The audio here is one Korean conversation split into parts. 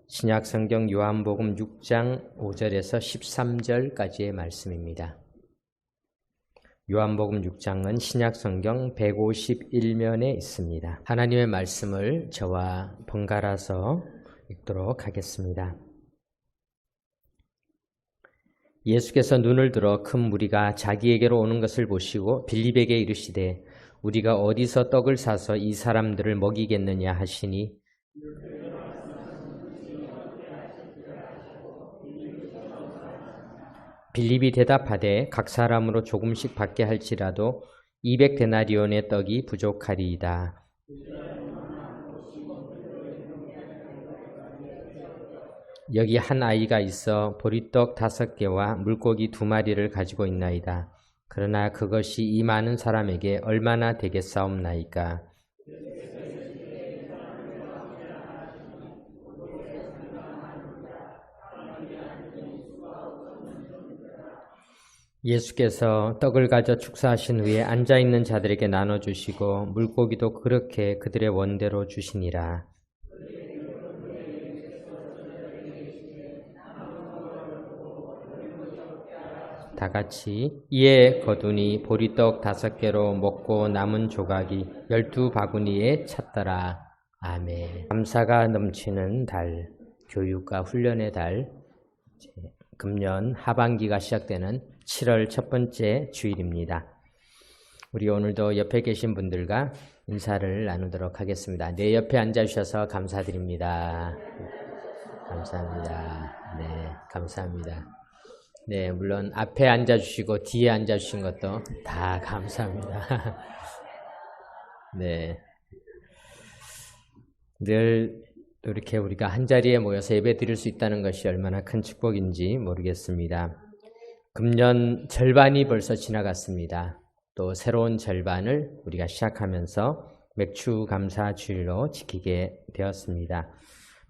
신약성경 요한복음 6장 5절에서 13절까지의 말씀입니다. 요한복음 6장은 신약성경 151면에 있습니다. 하나님의 말씀을 저와 번갈아서 읽도록 하겠습니다. 예수께서 눈을 들어 큰 무리가 자기에게로 오는 것을 보시고 빌립에게 이르시되 우리가 어디서 떡을 사서 이 사람들을 먹이겠느냐 하시니 빌립이 대답하되 각 사람으로 조금씩 받게 할지라도 200데나리온의 떡이 부족하리이다. 여기 한 아이가 있어 보리떡 5개와 물고기 2마리를 가지고 있나이다. 그러나 그것이 이 많은 사람에게 얼마나 되겠사옵나이까. 예수께서 떡을 가져 축사하신 후에 앉아있는 자들에게 나눠주시고 물고기도 그렇게 그들의 원대로 주시니라. 다같이 이에 거두니 보리떡 5개로 먹고 남은 조각이 12바구니에 찼더라. 아멘. 감사가 넘치는 달, 교육과 훈련의 달, 금년 하반기가 시작되는 7월 첫 번째 주일입니다. 우리 오늘도 옆에 계신 분들과 인사를 나누도록 하겠습니다. 내 옆에 앉아주셔서 감사드립니다. 감사합니다. 네, 감사합니다. 네, 물론 앞에 앉아주시고 뒤에 앉아주신 것도 다 감사합니다. 네, 늘 이렇게 우리가 한자리에 모여서 예배 드릴 수 있다는 것이 얼마나 큰 축복인지 모르겠습니다. 금년 절반이 벌써 지나갔습니다. 또 새로운 절반을 우리가 시작하면서 맥추감사주일로 지키게 되었습니다.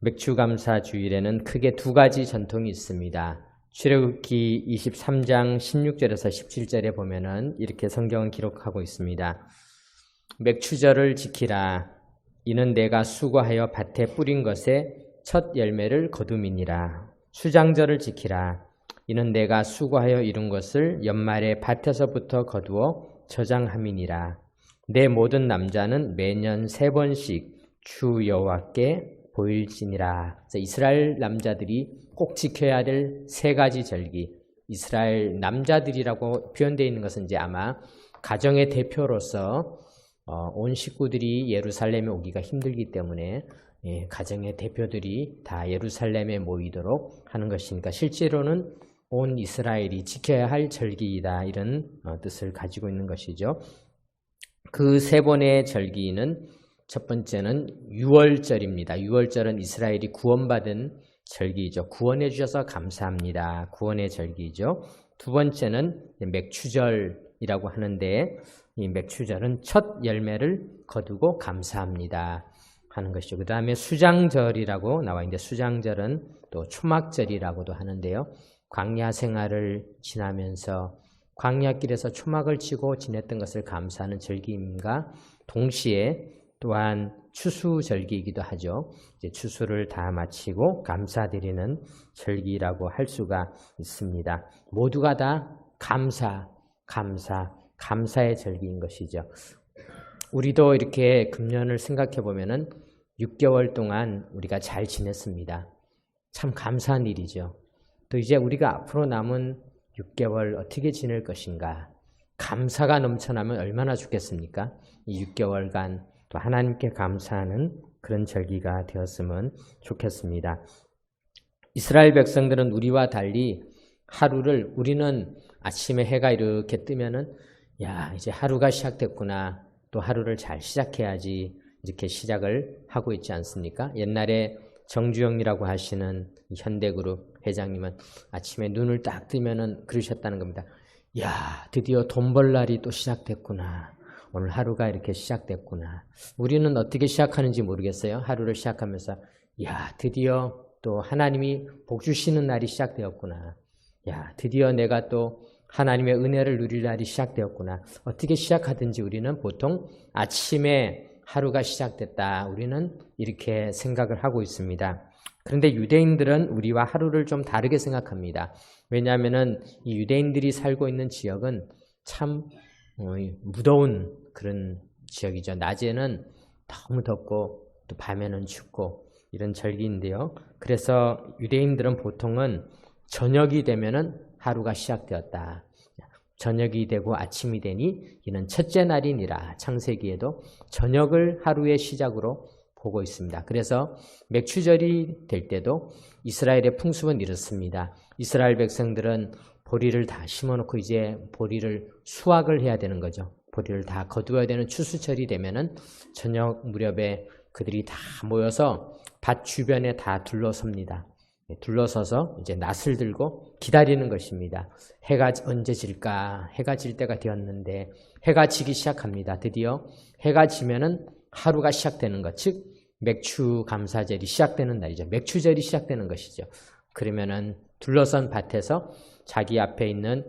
맥추감사주일에는 크게 2가지 전통이 있습니다. 출애굽기 23장 16절에서 17절에 보면은 이렇게 성경은 기록하고 있습니다. 맥추절을 지키라. 이는 내가 수고하여 밭에 뿌린 것에 첫 열매를 거둠이니라. 수장절을 지키라. 이는 내가 수고하여 이룬 것을 연말에 밭에서부터 거두어 저장함이니라. 내 모든 남자는 매년 3번씩 주 여호와께 보일지니라. 이스라엘 남자들이 꼭 지켜야 될 3가지 절기. 이스라엘 남자들이라고 표현되어 있는 것은 이제 아마 가정의 대표로서 온 식구들이 예루살렘에 오기가 힘들기 때문에 가정의 대표들이 다 예루살렘에 모이도록 하는 것이니까 실제로는 온 이스라엘이 지켜야 할 절기이다, 이런 뜻을 가지고 있는 것이죠. 그 3번의 절기는 첫 번째는 유월절입니다. 유월절은 이스라엘이 구원받은 절기이죠. 구원해 주셔서 감사합니다. 구원의 절기이죠. 2번째는 맥추절이라고 하는데 이 맥추절은 첫 열매를 거두고 감사합니다 하는 것이죠. 그 다음에 수장절이라고 나와 있는데 수장절은 또 초막절이라고도 하는데요. 광야 생활을 지나면서 광야길에서 초막을 치고 지냈던 것을 감사하는 절기임과 동시에 또한 추수절기이기도 하죠. 이제 추수를 다 마치고 감사드리는 절기라고 할 수가 있습니다. 모두가 다 감사의 절기인 것이죠. 우리도 이렇게 금년을 생각해 보면은 6개월 동안 우리가 잘 지냈습니다. 참 감사한 일이죠. 또 이제 우리가 앞으로 남은 6개월 어떻게 지낼 것인가? 감사가 넘쳐나면 얼마나 좋겠습니까? 이 6개월간 또 하나님께 감사하는 그런 절기가 되었으면 좋겠습니다. 이스라엘 백성들은 우리와 달리 하루를, 우리는 아침에 해가 이렇게 뜨면은 야, 이제 하루가 시작됐구나. 또 하루를 잘 시작해야지. 이렇게 시작을 하고 있지 않습니까? 옛날에 정주영이라고 하시는 현대그룹 회장님은 아침에 눈을 딱 뜨면은 그러셨다는 겁니다. 야, 드디어 돈 벌 날이 또 시작됐구나. 오늘 하루가 이렇게 시작됐구나. 우리는 어떻게 시작하는지 모르겠어요. 하루를 시작하면서 야, 드디어 또 하나님이 복 주시는 날이 시작되었구나. 야, 드디어 내가 또 하나님의 은혜를 누릴 날이 시작되었구나. 어떻게 시작하든지 우리는 보통 아침에 하루가 시작됐다. 우리는 이렇게 생각을 하고 있습니다. 그런데 유대인들은 우리와 하루를 좀 다르게 생각합니다. 왜냐하면 이 유대인들이 살고 있는 지역은 참 무더운 그런 지역이죠. 낮에는 너무 덥고 또 밤에는 춥고 이런 절기인데요. 그래서 유대인들은 보통은 저녁이 되면은 하루가 시작되었다. 저녁이 되고 아침이 되니 이는 첫째 날이니라. 창세기에도 저녁을 하루의 시작으로 보고 있습니다. 그래서 맥추절이 될 때도 이스라엘의 풍습은 이렇습니다. 이스라엘 백성들은 보리를 다 심어놓고 이제 보리를 수확을 해야 되는 거죠. 보리를 다 거두어야 되는 추수철이 되면은 저녁 무렵에 그들이 다 모여서 밭 주변에 다 둘러섭니다. 둘러서서 이제 낫을 들고 기다리는 것입니다. 해가 언제 질까? 해가 질 때가 되었는데 해가 지기 시작합니다. 드디어 해가 지면은 하루가 시작되는 것, 즉 맥추 감사절이 시작되는 날이죠. 맥추절이 시작되는 것이죠. 그러면은 둘러선 밭에서 자기 앞에 있는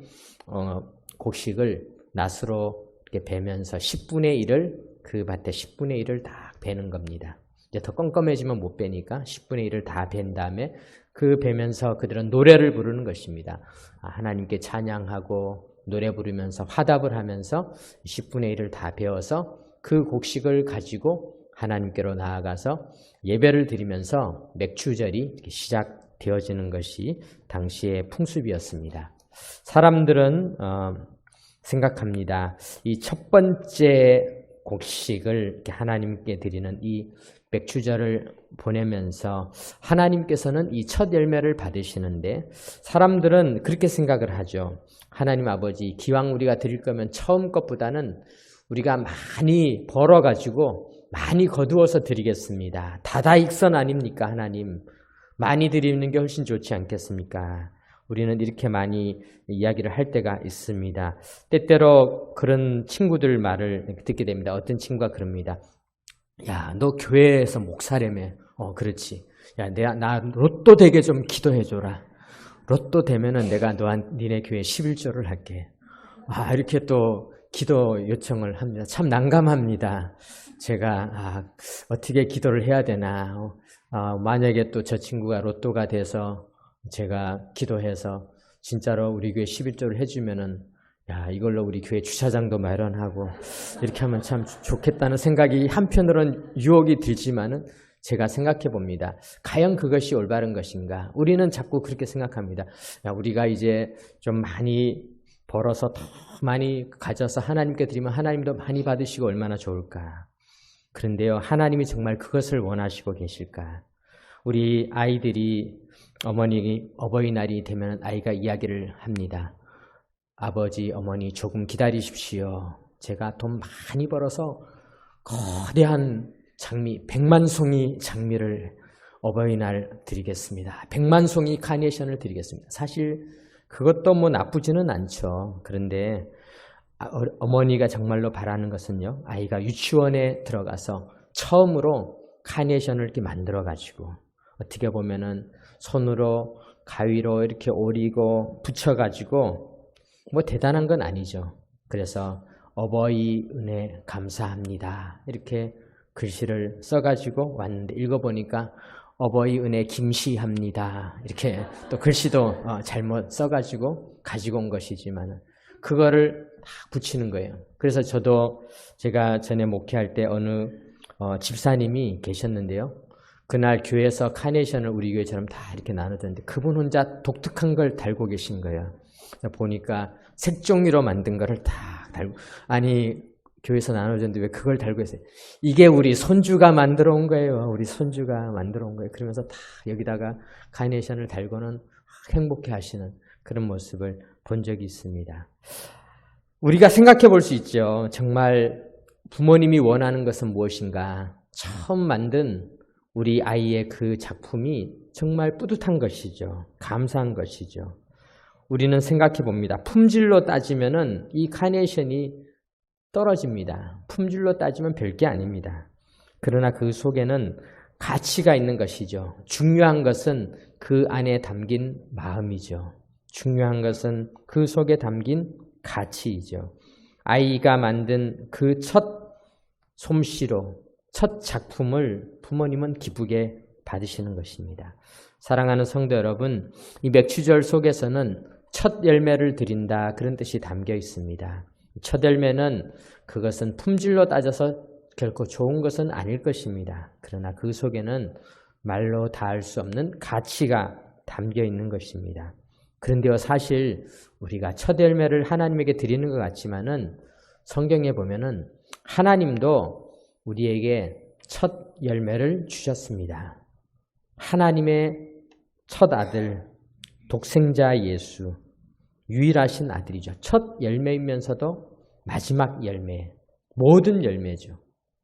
곡식을 낫으로 이렇게 베면서 10분의 1을 그 밭에 10분의 1을 다 베는 겁니다. 이제 더 껌껌해지면 못 베니까 10분의 1을 다 벤 다음에 그 베면서 그들은 노래를 부르는 것입니다. 하나님께 찬양하고 노래 부르면서 화답을 하면서 10분의 1을 다 베어서 그 곡식을 가지고 하나님께로 나아가서 예배를 드리면서 맥추절이 이렇게 시작되어지는 것이 당시의 풍습이었습니다. 사람들은 생각합니다. 이 첫 번째 곡식을 이렇게 하나님께 드리는 이 맥추절을 보내면서 하나님께서는 이 첫 열매를 받으시는데 사람들은 그렇게 생각을 하죠. 하나님 아버지, 기왕 우리가 드릴 거면 처음 것보다는 우리가 많이 벌어가지고 많이 거두어서 드리겠습니다. 다다익선 아닙니까, 하나님? 많이 드리는 게 훨씬 좋지 않겠습니까? 우리는 이렇게 많이 이야기를 할 때가 있습니다. 때때로 그런 친구들 말을 듣게 됩니다. 어떤 친구가 그럽니다. 야, 너 교회에서 목사라며. 그렇지. 야, 나 로또 되게 좀 기도해줘라. 로또 되면은 내가 니네 교회 11조를 할게. 이렇게 또 기도 요청을 합니다. 참 난감합니다. 제가 어떻게 기도를 해야 되나. 만약에 또 저 친구가 로또가 돼서 제가 기도해서 진짜로 우리 교회 11조를 해주면은 야, 이걸로 우리 교회 주차장도 마련하고 이렇게 하면 참 좋겠다는 생각이 한편으로는 유혹이 들지만은 제가 생각해 봅니다. 과연 그것이 올바른 것인가? 우리는 자꾸 그렇게 생각합니다. 야, 우리가 이제 좀 많이 벌어서 더 많이 가져서 하나님께 드리면 하나님도 많이 받으시고 얼마나 좋을까? 그런데요, 하나님이 정말 그것을 원하시고 계실까? 우리 아이들이 어버이날이 되면 아이가 이야기를 합니다. 아버지, 어머니 조금 기다리십시오. 제가 돈 많이 벌어서 거대한 장미, 100만 송이 장미를 어버이날 드리겠습니다. 100만 송이 카네이션을 드리겠습니다. 사실 그것도 뭐 나쁘지는 않죠. 그런데 어머니가 정말로 바라는 것은요, 아이가 유치원에 들어가서 처음으로 카네이션을 이렇게 만들어가지고 어떻게 보면은 손으로 가위로 이렇게 오리고 붙여가지고 뭐 대단한 건 아니죠. 그래서 어버이 은혜 감사합니다. 이렇게 글씨를 써가지고 왔는데 읽어보니까 어버이 은혜 김시합니다. 이렇게 또 글씨도 잘못 써가지고 가지고 온 것이지만 그거를 다 붙이는 거예요. 그래서 제가 전에 목회할 때 어느 집사님이 계셨는데요. 그날 교회에서 카네이션을 우리 교회처럼 다 이렇게 나누던데 그분 혼자 독특한 걸 달고 계신 거예요. 보니까 색종이로 만든 거를 다 달고, 아니 교회에서 나눠줬는데 왜 그걸 달고 있어요? 이게 우리 손주가 만들어 온 거예요. 우리 손주가 만들어 온 거예요. 그러면서 다 여기다가 카네이션을 달고는 행복해 하시는 그런 모습을 본 적이 있습니다. 우리가 생각해 볼 수 있죠. 정말 부모님이 원하는 것은 무엇인가? 처음 만든 우리 아이의 그 작품이 정말 뿌듯한 것이죠. 감사한 것이죠. 우리는 생각해 봅니다. 품질로 따지면은 이 카네이션이 떨어집니다. 품질로 따지면 별게 아닙니다. 그러나 그 속에는 가치가 있는 것이죠. 중요한 것은 그 안에 담긴 마음이죠. 중요한 것은 그 속에 담긴 가치이죠. 아이가 만든 그 첫 솜씨로 첫 작품을 부모님은 기쁘게 받으시는 것입니다. 사랑하는 성도 여러분, 이 맥추절 속에서는 첫 열매를 드린다 그런 뜻이 담겨 있습니다. 첫 열매는 그것은 품질로 따져서 결코 좋은 것은 아닐 것입니다. 그러나 그 속에는 말로 다할 수 없는 가치가 담겨 있는 것입니다. 그런데요, 사실 우리가 첫 열매를 하나님에게 드리는 것 같지만은 성경에 보면은 하나님도 우리에게 첫 열매를 주셨습니다. 하나님의 첫 아들, 독생자 예수, 유일하신 아들이죠. 첫 열매이면서도 마지막 열매, 모든 열매죠.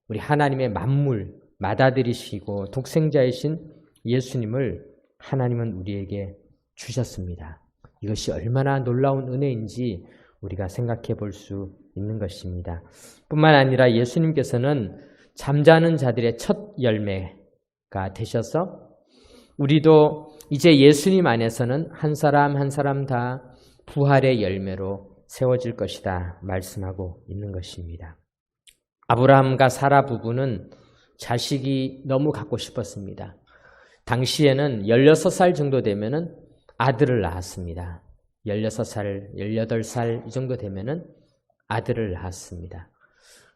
우리 하나님의 만물, 맏아들이시고 독생자이신 예수님을 하나님은 우리에게 주셨습니다. 이것이 얼마나 놀라운 은혜인지 우리가 생각해 볼 수 있는 것입니다. 뿐만 아니라 예수님께서는 잠자는 자들의 첫 열매가 되셔서 우리도 이제 예수님 안에서는 한 사람 한 사람 다 부활의 열매로 세워질 것이다 말씀하고 있는 것입니다. 아브라함과 사라 부부는 자식이 너무 갖고 싶었습니다. 당시에는 16살 정도 되면은 아들을 낳았습니다. 16살, 18살 이 정도 되면은 아들을 낳았습니다.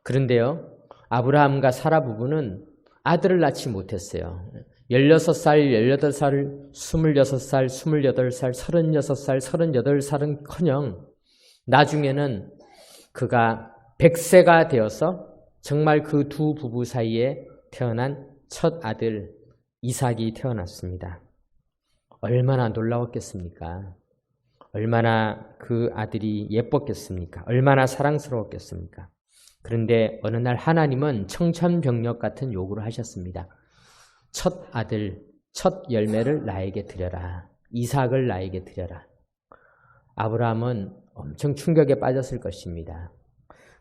그런데요, 아브라함과 사라 부부는 아들을 낳지 못했어요. 16살, 18살, 26살, 28살, 36살, 38살은커녕 나중에는 그가 100세가 되어서 정말 그 두 부부 사이에 태어난 첫 아들 이삭이 태어났습니다. 얼마나 놀라웠겠습니까? 얼마나 그 아들이 예뻤겠습니까? 얼마나 사랑스러웠겠습니까? 그런데 어느 날 하나님은 청천벽력 같은 요구를 하셨습니다. 첫 아들, 첫 열매를 나에게 드려라. 이삭을 나에게 드려라. 아브라함은 엄청 충격에 빠졌을 것입니다.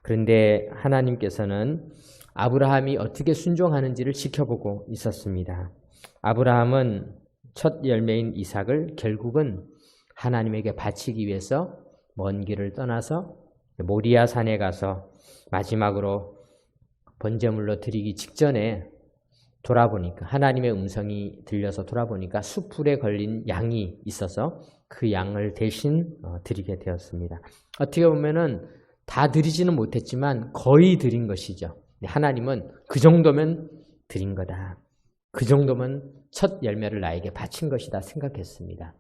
그런데 하나님께서는 아브라함이 어떻게 순종하는지를 지켜보고 있었습니다. 아브라함은 첫 열매인 이삭을 결국은 하나님에게 바치기 위해서 먼 길을 떠나서 모리아 산에 가서 마지막으로 번제물로 드리기 직전에 돌아보니까 하나님의 음성이 들려서 돌아보니까 숫풀에 걸린 양이 있어서 그 양을 대신 드리게 되었습니다. 어떻게 보면은 다 드리지는 못했지만 거의 드린 것이죠. 하나님은 그 정도면 드린 거다. 그 정도면 첫 열매를 나에게 바친 것이다 생각했습니다.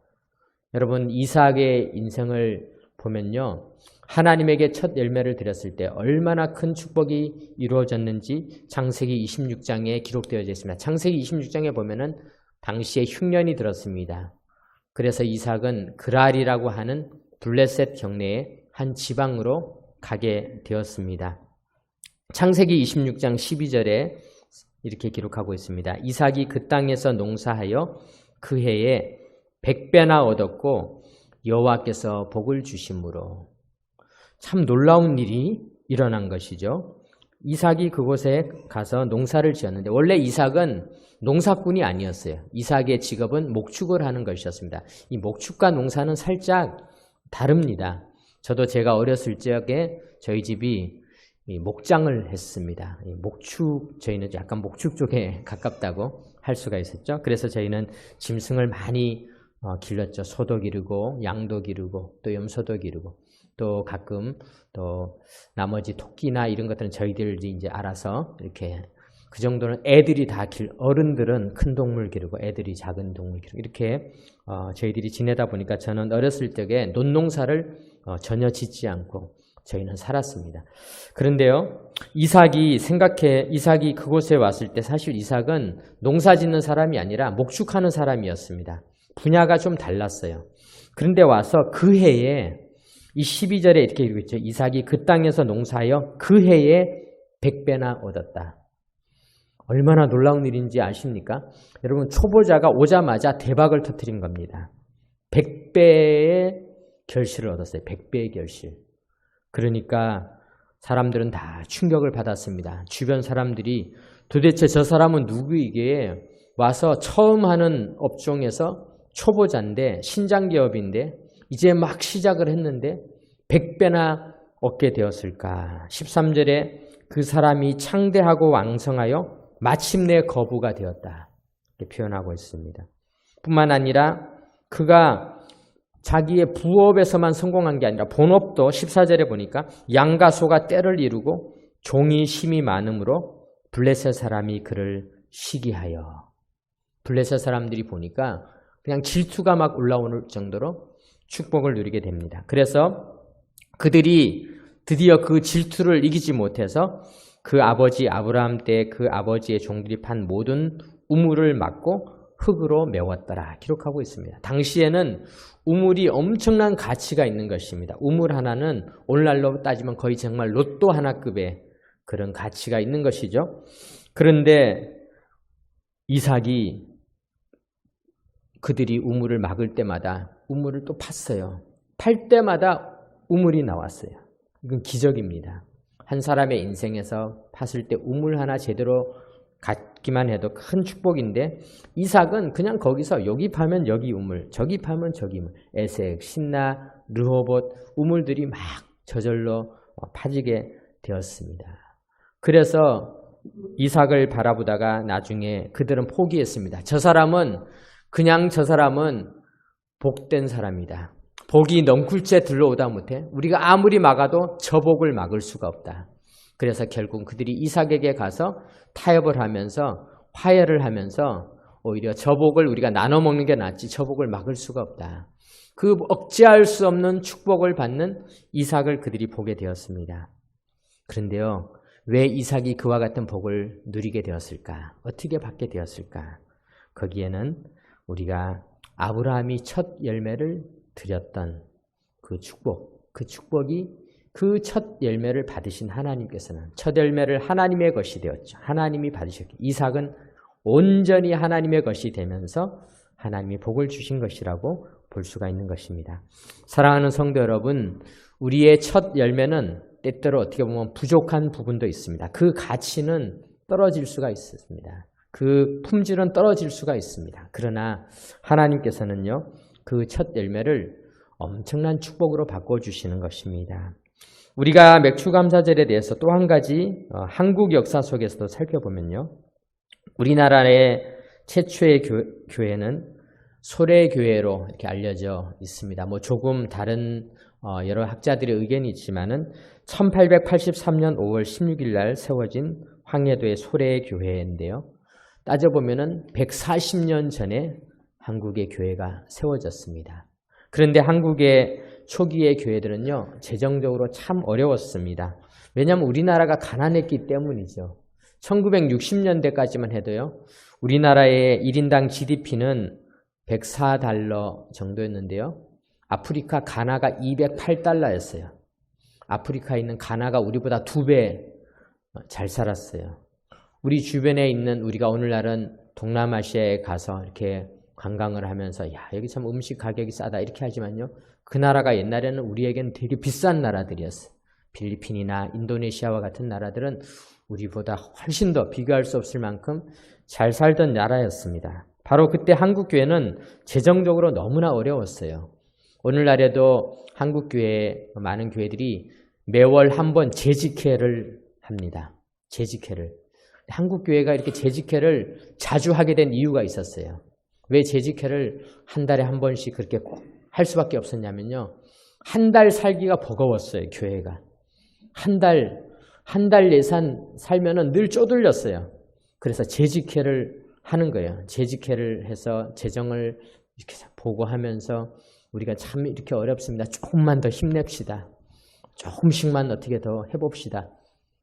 여러분, 이삭의 인생을 보면요, 하나님에게 첫 열매를 드렸을 때 얼마나 큰 축복이 이루어졌는지 창세기 26장에 기록되어 있습니다. 창세기 26장에 보면은 당시에 흉년이 들었습니다. 그래서 이삭은 그랄이라고 하는 블레셋 경내의 한 지방으로 가게 되었습니다. 창세기 26장 12절에 이렇게 기록하고 있습니다. 이삭이 그 땅에서 농사하여 그 해에 100배나 얻었고 여호와께서 복을 주심으로. 참 놀라운 일이 일어난 것이죠. 이삭이 그곳에 가서 농사를 지었는데 원래 이삭은 농사꾼이 아니었어요. 이삭의 직업은 목축을 하는 것이었습니다. 이 목축과 농사는 살짝 다릅니다. 저도 제가 어렸을 적에 저희 집이 목장을 했습니다. 목축, 저희는 약간 목축 쪽에 가깝다고 할 수가 있었죠. 그래서 저희는 짐승을 많이 길렀죠. 소도 기르고 양도 기르고 또 염소도 기르고 또 가끔 또 나머지 토끼나 이런 것들은 저희들이 이제 알아서 이렇게 그 정도는 애들이 다 어른들은 큰 동물 기르고 애들이 작은 동물 기르고 이렇게 저희들이 지내다 보니까 저는 어렸을 적에 논농사를 전혀 짓지 않고 저희는 살았습니다. 그런데요, 이삭이 그곳에 왔을 때 사실 이삭은 농사 짓는 사람이 아니라 목축하는 사람이었습니다. 분야가 좀 달랐어요. 그런데 와서 그 해에 이 12절에 이렇게 읽고 있죠. 이삭이 그 땅에서 농사하여 그 해에 100배나 얻었다. 얼마나 놀라운 일인지 아십니까? 여러분, 초보자가 오자마자 대박을 터뜨린 겁니다. 100배의 결실을 얻었어요. 100배의 결실. 그러니까 사람들은 다 충격을 받았습니다. 주변 사람들이 도대체 저 사람은 누구이기에 와서 처음 하는 업종에서 초보자인데 신장기업인데 이제 막 시작을 했는데 100배나 얻게 되었을까. 13절에 그 사람이 창대하고 왕성하여 마침내 거부가 되었다. 이렇게 표현하고 있습니다. 뿐만 아니라 그가 자기의 부업에서만 성공한 게 아니라 본업도 14절에 보니까 양과 소가 때를 이루고 종이 심이 많음으로 블레셋 사람이 그를 시기하여. 블레셋 사람들이 보니까 그냥 질투가 막 올라오는 정도로 축복을 누리게 됩니다. 그래서 그들이 드디어 그 질투를 이기지 못해서 그 아버지 아브라함 때 그 아버지의 종들이 판 모든 우물을 막고 흙으로 메웠더라 기록하고 있습니다. 당시에는 우물이 엄청난 가치가 있는 것입니다. 우물 하나는 오늘날로 따지면 거의 정말 로또 하나급의 그런 가치가 있는 것이죠. 그런데 이삭이 그들이 우물을 막을 때마다 우물을 또 팠어요. 팔 때마다 우물이 나왔어요. 이건 기적입니다. 한 사람의 인생에서 팠을 때 우물 하나 제대로 갖기만 해도 큰 축복인데 이삭은 그냥 거기서 여기 파면 여기 우물, 저기 파면 저기 우물, 에색, 신나, 르호봇 우물들이 막 저절로 파지게 되었습니다. 그래서 이삭을 바라보다가 나중에 그들은 포기했습니다. 저 사람은 복된 사람이다. 복이 넝쿨째 들러오다 못해 우리가 아무리 막아도 저 복을 막을 수가 없다. 그래서 결국 그들이 이삭에게 가서 타협을 하면서 화해를 하면서 오히려 저 복을 우리가 나눠 먹는 게 낫지 저 복을 막을 수가 없다. 그 억제할 수 없는 축복을 받는 이삭을 그들이 보게 되었습니다. 그런데요, 왜 이삭이 그와 같은 복을 누리게 되었을까? 어떻게 받게 되었을까? 거기에는 우리가 아브라함이 첫 열매를 드렸던 그 축복이 그 첫 열매를 받으신 하나님께서는 첫 열매를 하나님의 것이 되었죠. 하나님이 받으셨기. 이삭은 온전히 하나님의 것이 되면서 하나님이 복을 주신 것이라고 볼 수가 있는 것입니다. 사랑하는 성도 여러분, 우리의 첫 열매는 때때로 어떻게 보면 부족한 부분도 있습니다. 그 가치는 떨어질 수가 있습니다. 그 품질은 떨어질 수가 있습니다. 그러나 하나님께서는요, 그 첫 열매를 엄청난 축복으로 바꿔주시는 것입니다. 우리가 맥추감사절에 대해서 또 한 가지 한국 역사 속에서도 살펴보면요, 우리나라의 최초의 교회는 소래교회로 이렇게 알려져 있습니다. 뭐 조금 다른 여러 학자들의 의견이 있지만은 1883년 5월 16일 날 세워진 황해도의 소래교회인데요. 따져보면은 140년 전에 한국의 교회가 세워졌습니다. 그런데 한국의 초기의 교회들은요, 재정적으로 참 어려웠습니다. 왜냐하면 우리나라가 가난했기 때문이죠. 1960년대까지만 해도요, 우리나라의 1인당 GDP는 104달러 정도였는데요. 아프리카 가나가 208달러였어요. 아프리카에 있는 가나가 우리보다 2배 잘 살았어요. 우리 주변에 있는 우리가 오늘날은 동남아시아에 가서 이렇게 관광을 하면서 야, 여기 참 음식 가격이 싸다 이렇게 하지만요, 그 나라가 옛날에는 우리에게는 되게 비싼 나라들이었어요. 필리핀이나 인도네시아와 같은 나라들은 우리보다 훨씬 더 비교할 수 없을 만큼 잘 살던 나라였습니다. 바로 그때 한국교회는 재정적으로 너무나 어려웠어요. 오늘날에도 한국교회 많은 교회들이 매월 한 번 재직회를 합니다. 재직회를. 한국교회가 이렇게 재직회를 자주 하게 된 이유가 있었어요. 왜 재직회를 한 달에 한 번씩 그렇게 꼭 할 수밖에 없었냐면요, 한 달 살기가 버거웠어요. 교회가 한 달 예산 살면은 늘 쪼들렸어요. 그래서 재직회를 하는 거예요. 재직회를 해서 재정을 이렇게 보고하면서 우리가 참 이렇게 어렵습니다. 조금만 더 힘냅시다. 조금씩만 어떻게 더 해봅시다.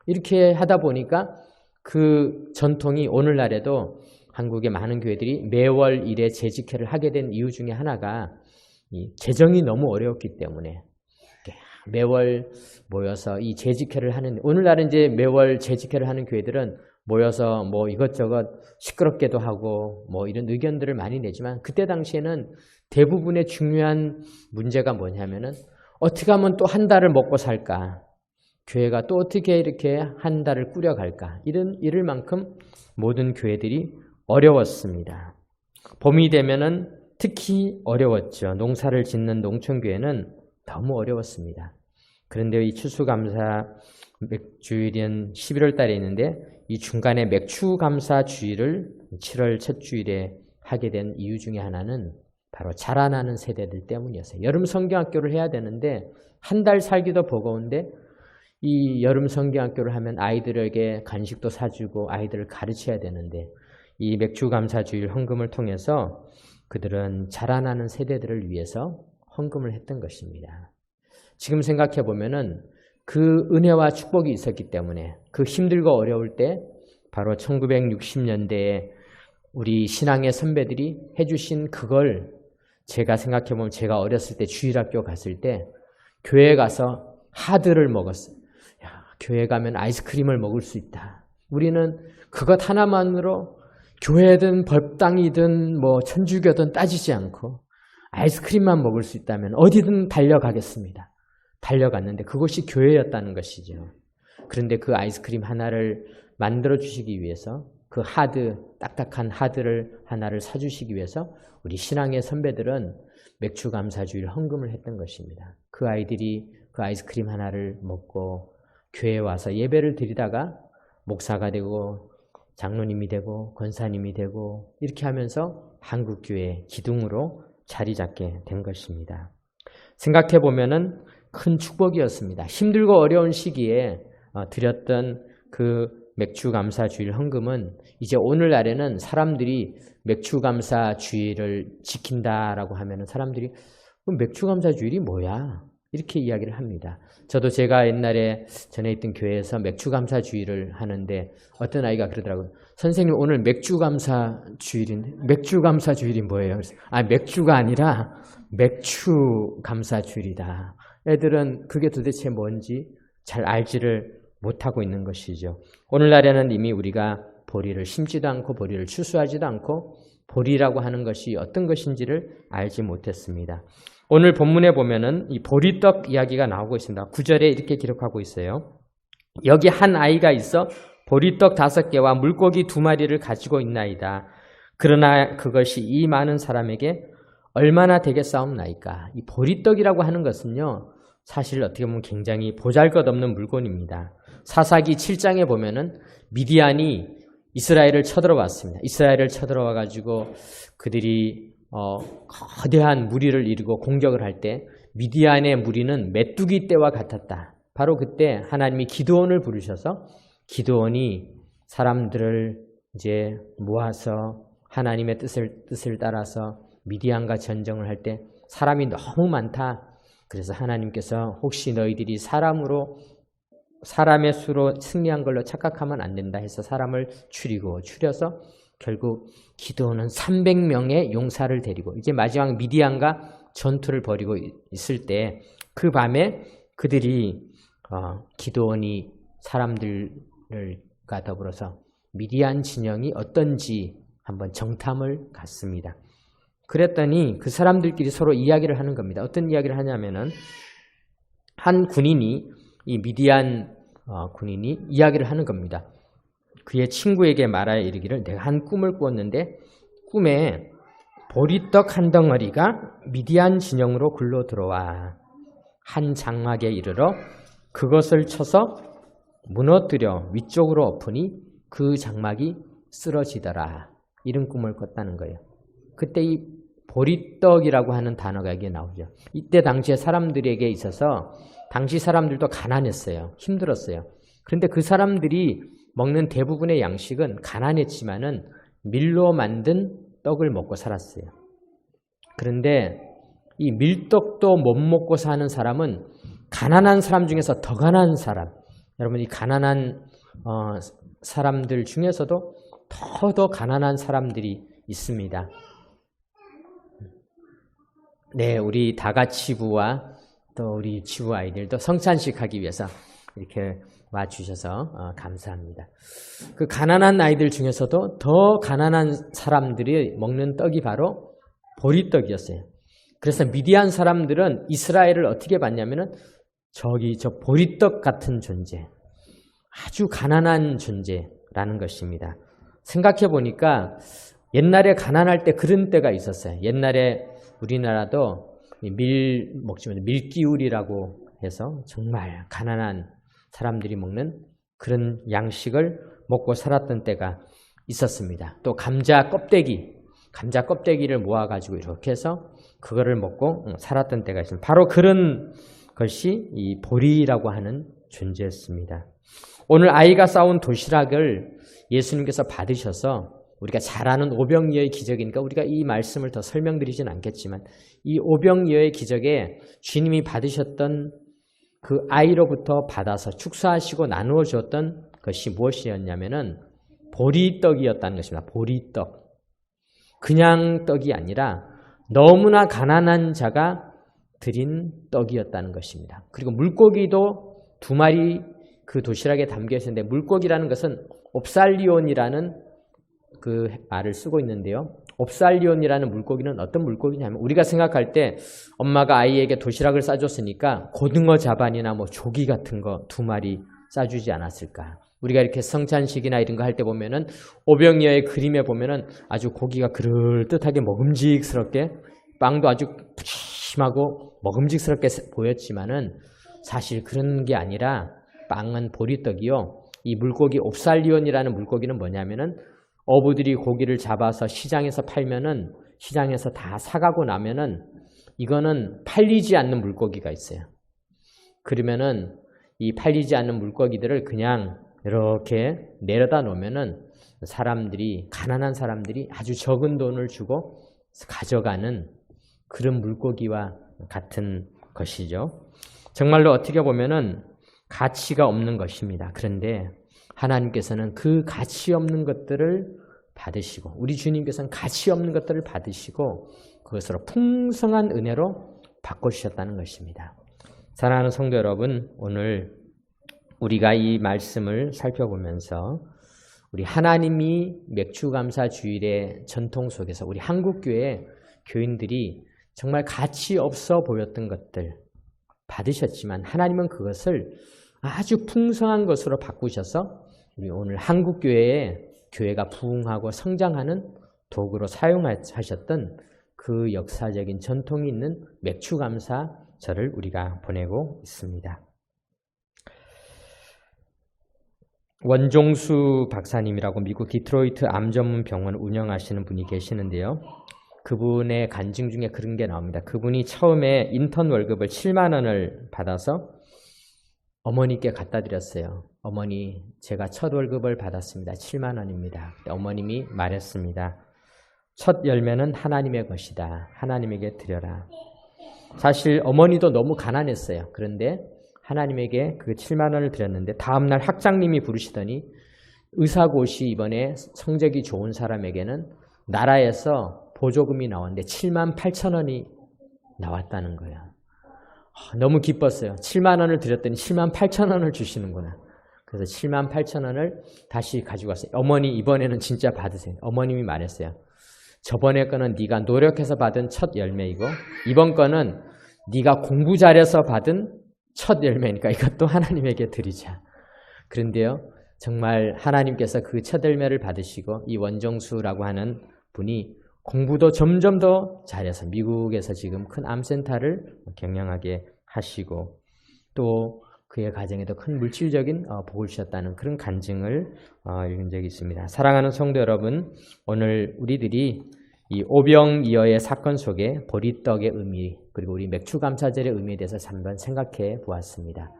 이렇게 하다 보니까 그 전통이 오늘날에도 한국의 많은 교회들이 매월 1회 재직회를 하게 된 이유 중에 하나가 이 재정이 너무 어려웠기 때문에 매월 모여서 이 재직회를 하는, 오늘날은 이제 매월 재직회를 하는 교회들은 모여서 뭐 이것저것 시끄럽게도 하고 뭐 이런 의견들을 많이 내지만, 그때 당시에는 대부분의 중요한 문제가 뭐냐면은 어떻게 하면 또 한 달을 먹고 살까, 교회가 또 어떻게 이렇게 한 달을 꾸려갈까, 이럴 만큼 모든 교회들이 어려웠습니다. 봄이 되면은 특히 어려웠죠. 농사를 짓는 농촌교회는 너무 어려웠습니다. 그런데 이 추수감사 맥주일은 11월 달에 있는데 이 중간에 맥추감사 주일을 7월 첫 주일에 하게 된 이유 중에 하나는 바로 자라나는 세대들 때문이었어요. 여름 성경학교를 해야 되는데 한 달 살기도 버거운데 이 여름 성경학교를 하면 아이들에게 간식도 사주고 아이들을 가르쳐야 되는데 이 맥추감사주일 헌금을 통해서 그들은 자라나는 세대들을 위해서 헌금을 했던 것입니다. 지금 생각해 보면은 그 은혜와 축복이 있었기 때문에 그 힘들고 어려울 때 바로 1960년대에 우리 신앙의 선배들이 해주신 그걸 제가 생각해 보면 제가 어렸을 때 주일학교 갔을 때 교회에 가서 하드를 먹었어요. 야, 교회 가면 아이스크림을 먹을 수 있다. 우리는 그것 하나만으로 교회든 법당이든 뭐 천주교든 따지지 않고 아이스크림만 먹을 수 있다면 어디든 달려가겠습니다. 달려갔는데 그것이 교회였다는 것이죠. 그런데 그 아이스크림 하나를 만들어 주시기 위해서 그 딱딱한 하드를 하나를 사주시기 위해서 우리 신앙의 선배들은 맥추감사주일 헌금을 했던 것입니다. 그 아이들이 그 아이스크림 하나를 먹고 교회에 와서 예배를 드리다가 목사가 되고 장로님이 되고 권사님이 되고 이렇게 하면서 한국교회 기둥으로 자리 잡게 된 것입니다. 생각해 보면은 큰 축복이었습니다. 힘들고 어려운 시기에 드렸던 그 맥추감사주일 헌금은 이제 오늘날에는 사람들이 맥추감사주일을 지킨다라고 하면은 사람들이 맥추감사주일이 뭐야? 이렇게 이야기를 합니다. 저도 제가 옛날에 전에 있던 교회에서 맥추감사주일을 하는데 어떤 아이가 그러더라고요. 선생님 오늘 맥주감사주일인데 맥주감사주일이 뭐예요? 그래서 맥주가 아니라 맥추감사주일이다. 애들은 그게 도대체 뭔지 잘 알지를 못하고 있는 것이죠. 오늘날에는 이미 우리가 보리를 심지도 않고 보리를 추수하지도 않고 보리라고 하는 것이 어떤 것인지를 알지 못했습니다. 오늘 본문에 보면은 이 보리떡 이야기가 나오고 있습니다. 9절에 이렇게 기록하고 있어요. 여기 한 아이가 있어 보리떡 5개와 물고기 2마리를 가지고 있나이다. 그러나 그것이 이 많은 사람에게 얼마나 되겠사옵나이까. 이 보리떡이라고 하는 것은요, 사실 어떻게 보면 굉장히 보잘것없는 물건입니다. 사사기 7장에 보면은 미디안이 이스라엘을 쳐들어왔습니다. 이스라엘을 쳐들어와 가지고 그들이 거대한 무리를 이루고 공격을 할 때 미디안의 무리는 메뚜기 떼와 같았다. 바로 그때 하나님이 기드온을 부르셔서 기드온이 사람들을 이제 모아서 하나님의 뜻을 따라서 미디안과 전쟁을 할 때 사람이 너무 많다. 그래서 하나님께서 혹시 너희들이 사람의 수로 승리한 걸로 착각하면 안 된다 해서 사람을 추려서 결국 기드온은 300명의 용사를 데리고 이제 마지막 미디안과 전투를 벌이고 있을 때 그 밤에 그들이 기드온이 사람들과 더불어서 미디안 진영이 어떤지 한번 정탐을 갔습니다. 그랬더니 그 사람들끼리 서로 이야기를 하는 겁니다. 어떤 이야기를 하냐면은 한 군인이 이 미디안 군인이 이야기를 하는 겁니다. 그의 친구에게 말하여 이르기를 내가 한 꿈을 꾸었는데 꿈에 보리떡 한 덩어리가 미디안 진영으로 굴러 들어와 한 장막에 이르러 그것을 쳐서 무너뜨려 위쪽으로 엎으니 그 장막이 쓰러지더라. 이런 꿈을 꿨다는 거예요. 그때 이 보리떡이라고 하는 단어가 여기에 나오죠. 이때 당시에 사람들에게 있어서 당시 사람들도 가난했어요. 힘들었어요. 그런데 그 사람들이 먹는 대부분의 양식은 가난했지만은 밀로 만든 떡을 먹고 살았어요. 그런데 이 밀떡도 못 먹고 사는 사람은 가난한 사람 중에서 더 가난한 사람. 여러분 이 가난한 사람들 중에서도 더 가난한 사람들이 있습니다. 네, 우리 다가치부와 또 우리 지부 아이들도 성찬식 하기 위해서 이렇게 와주셔서 감사합니다. 그 가난한 아이들 중에서도 더 가난한 사람들이 먹는 떡이 바로 보리떡이었어요. 그래서 미디안 사람들은 이스라엘을 어떻게 봤냐면은 저 보리떡 같은 존재, 아주 가난한 존재라는 것입니다. 생각해 보니까 옛날에 가난할 때 그런 때가 있었어요. 옛날에 우리나라도 밀기울이라고 해서 정말 가난한 사람들이 먹는 그런 양식을 먹고 살았던 때가 있었습니다. 또 감자 껍데기를 모아가지고 이렇게 해서 그거를 먹고 살았던 때가 있습니다. 바로 그런 것이 이 보리라고 하는 존재였습니다. 오늘 아이가 싸온 도시락을 예수님께서 받으셔서 우리가 잘 아는 오병이어의 기적이니까 우리가 이 말씀을 더 설명드리진 않겠지만 이 오병이어의 기적에 주님이 받으셨던 그 아이로부터 받아서 축사하시고 나누어 주었던 것이 무엇이었냐면은 보리떡이었다는 것입니다. 보리떡. 그냥 떡이 아니라 너무나 가난한 자가 드린 떡이었다는 것입니다. 그리고 물고기도 2마리 그 도시락에 담겨 있었는데 물고기라는 것은 옵살리온이라는 그 말을 쓰고 있는데요. 옵살리온이라는 물고기는 어떤 물고기냐면 우리가 생각할 때 엄마가 아이에게 도시락을 싸줬으니까 고등어 자반이나 뭐 조기 같은 거 2마리 싸주지 않았을까. 우리가 이렇게 성찬식이나 이런 거 할 때 보면은 오병이어의 그림에 보면은 아주 고기가 그럴듯하게 먹음직스럽게 빵도 아주 푸짐하고 먹음직스럽게 보였지만은 사실 그런 게 아니라 빵은 보리떡이요. 이 물고기 옵살리온이라는 물고기는 뭐냐면은 어부들이 고기를 잡아서 시장에서 팔면은 시장에서 다 사가고 나면은 이거는 팔리지 않는 물고기가 있어요. 그러면은 이 팔리지 않는 물고기들을 그냥 이렇게 내려다 놓으면은 사람들이 가난한 사람들이 아주 적은 돈을 주고 가져가는 그런 물고기와 같은 것이죠. 정말로 어떻게 보면은 가치가 없는 것입니다. 그런데 하나님께서는 그 가치 없는 것들을 받으시고 우리 주님께서는 가치 없는 것들을 받으시고 그것으로 풍성한 은혜로 바꿔주셨다는 것입니다. 사랑하는 성도 여러분, 오늘 우리가 이 말씀을 살펴보면서 우리 하나님이 맥주감사주일의 전통 속에서 우리 한국교회 교인들이 정말 가치 없어 보였던 것들 받으셨지만 하나님은 그것을 아주 풍성한 것으로 바꾸셔서 우리 오늘 한국교회에 교회가 부흥하고 성장하는 도구로 사용하셨던 그 역사적인 전통이 있는 맥주감사절을 우리가 보내고 있습니다. 원종수 박사님이라고 미국 디트로이트 암 전문 병원을 운영하시는 분이 계시는데요. 그분의 간증 중에 그런 게 나옵니다. 그분이 처음에 인턴 월급을 7만 원을 받아서 어머니께 갖다 드렸어요. 어머니, 제가 첫 월급을 받았습니다. 7만 원입니다. 어머님이 말했습니다. 첫 열매는 하나님의 것이다. 하나님에게 드려라. 사실 어머니도 너무 가난했어요. 그런데 하나님에게 그 7만 원을 드렸는데 다음날 학장님이 부르시더니 의사고시 이번에 성적이 좋은 사람에게는 나라에서 보조금이 나왔는데 7만 8천 원이 나왔다는 거예요. 너무 기뻤어요. 7만 원을 드렸더니 7만 8천 원을 주시는구나. 그래서 7만 8천 원을 다시 가지고 왔어요. 어머니 이번에는 진짜 받으세요. 어머님이 말했어요. 저번에 거는 네가 노력해서 받은 첫 열매이고 이번 거는 네가 공부 잘해서 받은 첫 열매니까 이것도 하나님에게 드리자. 그런데요. 정말 하나님께서 그 첫 열매를 받으시고 이 원종수라고 하는 분이 공부도 점점 더 잘해서 미국에서 지금 큰 암센터를 경영하게 하시고 또 그의 가정에도 큰 물질적인 복을 주셨다는 그런 간증을 읽은 적이 있습니다. 사랑하는 성도 여러분, 오늘 우리들이 이 오병이어의 사건 속에 보리떡의 의미 그리고 우리 맥주감사절의 의미에 대해서 한번 생각해 보았습니다.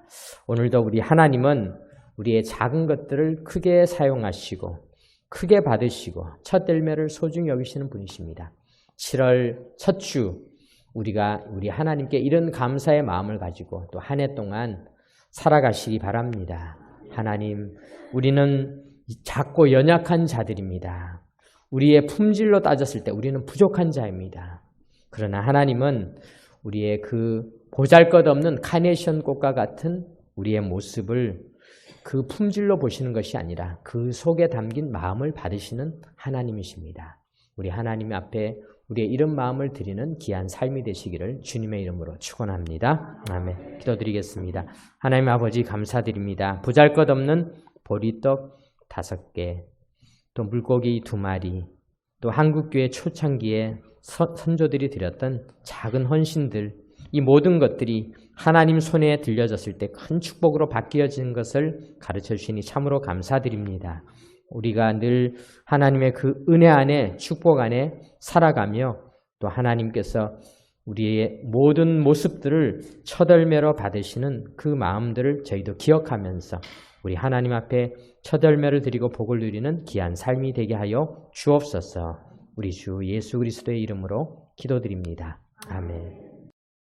오늘도 우리 하나님은 우리의 작은 것들을 크게 사용하시고 크게 받으시고 첫 열매를 소중히 여기시는 분이십니다. 7월 첫 주 우리가 우리 하나님께 이런 감사의 마음을 가지고 또 한 해 동안 살아가시기 바랍니다. 하나님, 우리는 작고 연약한 자들입니다. 우리의 품질로 따졌을 때 우리는 부족한 자입니다. 그러나 하나님은 우리의 그 보잘것없는 카네이션 꽃과 같은 우리의 모습을 그 품질로 보시는 것이 아니라 그 속에 담긴 마음을 받으시는 하나님이십니다. 우리 하나님 앞에 우리의 이런 마음을 드리는 귀한 삶이 되시기를 주님의 이름으로 축원합니다. 아멘. 기도드리겠습니다. 하나님 아버지 감사드립니다. 보잘것없는 보리떡 5개, 또 물고기 2마리, 또 한국교회 초창기에 선조들이 드렸던 작은 헌신들, 이 모든 것들이 하나님 손에 들려졌을 때 큰 축복으로 바뀌어지는 것을 가르쳐 주시니 참으로 감사드립니다. 우리가 늘 하나님의 그 은혜 안에 축복 안에 살아가며 또 하나님께서 우리의 모든 모습들을 첫 열매로 받으시는 그 마음들을 저희도 기억하면서 우리 하나님 앞에 첫 열매를 드리고 복을 누리는 귀한 삶이 되게 하여 주옵소서. 우리 주 예수 그리스도의 이름으로 기도드립니다. 아멘.